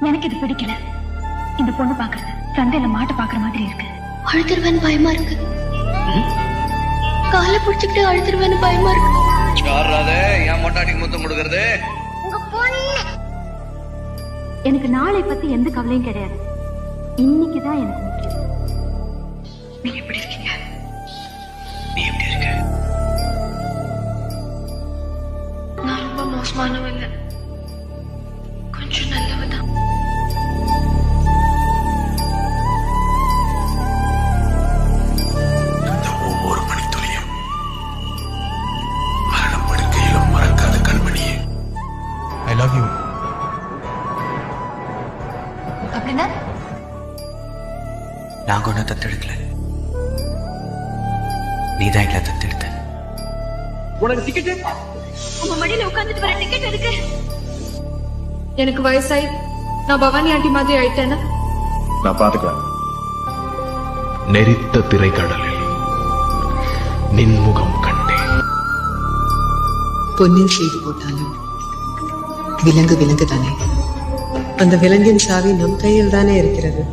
எனக்கு இது பிடிக்கல. இந்த பொண்ணு பாக்குறது சந்தையில மாட்ட பாக்குற மாதிரி இருக்கு. அழுதுருவேன் பயமா இருக்கு. காலை பிடிச்சுக்கிட்டு அழுதுருவேன் பயமா இருக்கு. என் மொட்டாட்டிக்கு முத்தம் கொடுக்கறது எனக்கு நாளை பத்தி எந்த கவலையும் கிடையாது. இன்னைக்குதான் எனக்கு முக்கியம். நீங்க எப்படி இருக்கீங்க? நீ எப்படி இருக்க? நான் ரொம்ப மோசமானவ இல்ல, கொஞ்சம் நல்லவதான். இந்த ஒவ்வொரு மணித்துளியும் மரணம் படுக்கையிலும் மறக்காத கண்மணியே. I love you. அப்படின்னா நாங்க ஒன்னும் தத்தெடுக்கல, நீதான் எங்களை தத்தெடுத்த. உனக்கு டிக்கெட்? உங்க மடியில உட்கார்ந்துட்டு வர டிக்கெட் இருக்கு. எனக்கு வயசாயி நான் பவானி ஆண்டி மாதிரி ஆயிட்டேன்னா நான் பாத்துக்கிறேன். நெறித்த திரைக்கடலில் நின்முகம் கண்டேன். பொன்னின் செய்தி போட்டாலும் விலங்கு விலங்கு தானே. அந்த விலங்கின் சாவி நம் கையில் தானே இருக்கிறது.